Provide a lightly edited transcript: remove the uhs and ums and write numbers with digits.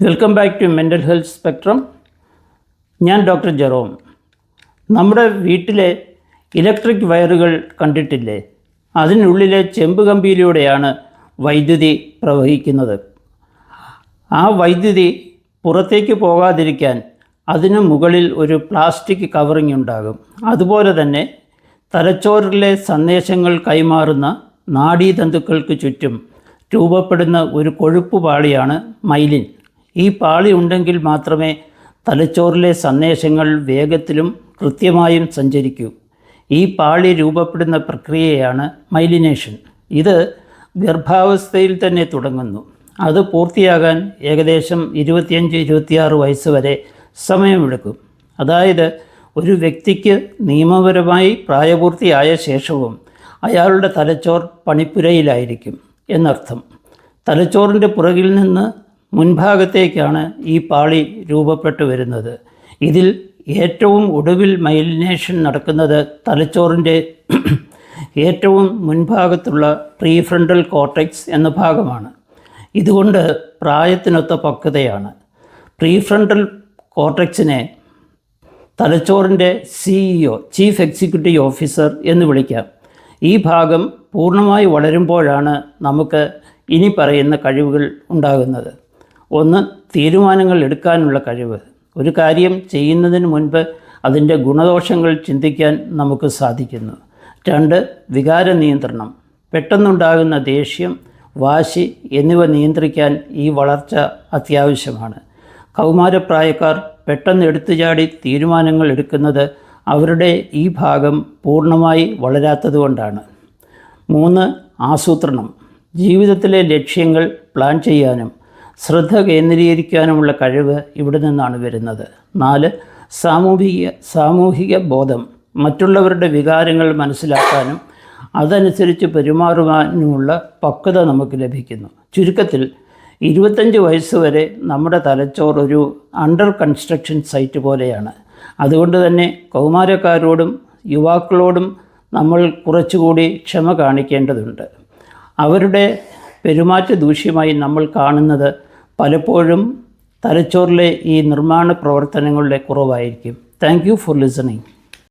Welcome back to mental health spectrum. ഞാൻ doctor Jerome. നമ്മുടെ വീട്ടിലെ ഇലക്ട്രിക് വയറുകൾ കണ്ടിട്ടില്ലേ? അതിനുള്ളിലെ ചെമ്പ് കമ്പിയിലൂടെയാണ് വൈദ്യുതി പ്രവഹിക്കുന്നത്. ആ വൈദ്യുതി പുറത്തേക്ക് പോകാതിരിക്കാൻ അതിനു മുകളിൽ ഒരു പ്ലാസ്റ്റിക് കവറിങ് ഉണ്ടാകും. അതുപോലെ തന്നെ തലച്ചോറിലെ സന്ദേശങ്ങൾ കൈമാറുന്ന നാഡീതന്തുക്കൾക്ക് ചുറ്റും രൂപപ്പെടുന്ന ഒരു കൊഴുപ്പ് പാളിയാണ് മൈലിൻ. ഈ പാളി ഉണ്ടെങ്കിൽ മാത്രമേ തലച്ചോറിലെ സന്ദേശങ്ങൾ വേഗത്തിലും കൃത്യമായും സഞ്ചരിക്കൂ. ഈ പാളി രൂപപ്പെടുന്ന പ്രക്രിയയാണ് മൈലിനേഷൻ. ഇത് ഗർഭാവസ്ഥയിൽ തന്നെ തുടങ്ങുന്നു. അത് പൂർത്തിയാകാൻ ഏകദേശം 25-26 വയസ്സ് വരെ സമയമെടുക്കും. അതായത് ഒരു വ്യക്തിക്ക് നിയമപരമായി പ്രായപൂർത്തിയായ ശേഷവും അയാളുടെ തലച്ചോർ പണിപ്പുരയിലായിരിക്കും എന്നർത്ഥം. തലച്ചോറിൻ്റെ പുറകിൽ നിന്ന് മുൻഭാഗത്തേക്കാണ് ഈ പാളി രൂപപ്പെട്ടു വരുന്നത്. ഇതിൽ ഏറ്റവും ഒടുവിൽ മൈലിനേഷൻ നടക്കുന്നത് തലച്ചോറിൻ്റെ ഏറ്റവും മുൻഭാഗത്തുള്ള പ്രീഫ്രണ്ടൽ കോർട്ടെക്സ് എന്ന ഭാഗമാണ്. ഇതുകൊണ്ട് പ്രായത്തിനൊത്ത പക്വതയാണ്. പ്രീഫ്രണ്ടൽ കോർട്ടെക്സിനെ തലച്ചോറിൻ്റെ CEO ചീഫ് എക്സിക്യൂട്ടീവ് ഓഫീസർ എന്ന് വിളിക്കാം. ഈ ഭാഗം പൂർണ്ണമായി വളരുമ്പോഴാണ് നമുക്ക് ഇനി പറയുന്ന കഴിവുകൾ ഉണ്ടാകുന്നത്. 1. തീരുമാനങ്ങൾ എടുക്കാനുള്ള കഴിവ്. ഒരു കാര്യം ചെയ്യുന്നതിന് മുൻപ് അതിൻ്റെ ഗുണദോഷങ്ങൾ ചിന്തിക്കാൻ നമുക്ക് സാധിക്കുന്നു. 2. വികാര നിയന്ത്രണം. പെട്ടെന്നുണ്ടാകുന്ന ദേഷ്യം, വാശി എന്നിവ നിയന്ത്രിക്കാൻ ഈ വളർച്ച അത്യാവശ്യമാണ്. കൗമാരപ്രായക്കാർ പെട്ടെന്ന് എടുത്തുചാടി തീരുമാനങ്ങൾ എടുക്കുന്നത് അവരുടെ ഈ ഭാഗം പൂർണ്ണമായി വളരാത്തതുകൊണ്ടാണ്. 3. ആസൂത്രണം. ജീവിതത്തിലെ ലക്ഷ്യങ്ങൾ പ്ലാൻ ചെയ്യാനും ശ്രദ്ധ കേന്ദ്രീകരിക്കാനുമുള്ള കഴിവ് ഇവിടെ നിന്നാണ് വരുന്നത്. 4. സാമൂഹിക ബോധം. മറ്റുള്ളവരുടെ വികാരങ്ങൾ മനസ്സിലാക്കാനും അതനുസരിച്ച് പെരുമാറുവാനുമുള്ള പക്വത നമുക്ക് ലഭിക്കുന്നു. ചുരുക്കത്തിൽ 25 വയസ്സ് വരെ നമ്മുടെ തലച്ചോർ ഒരു അണ്ടർ കൺസ്ട്രക്ഷൻ സൈറ്റ് പോലെയാണ്. അതുകൊണ്ട് തന്നെ കൗമാരക്കാരോടും യുവാക്കളോടും നമ്മൾ കുറച്ചുകൂടി ക്ഷമ കാണിക്കേണ്ടതുണ്ട്. അവരുടെ പെരുമാറ്റ ദൂഷ്യമായി നമ്മൾ കാണുന്നത് പലപ്പോഴും തലച്ചോറിലെ ഈ നിർമ്മാണ പ്രവർത്തനങ്ങളുടെ കുറവായിരിക്കും. Thank you for listening.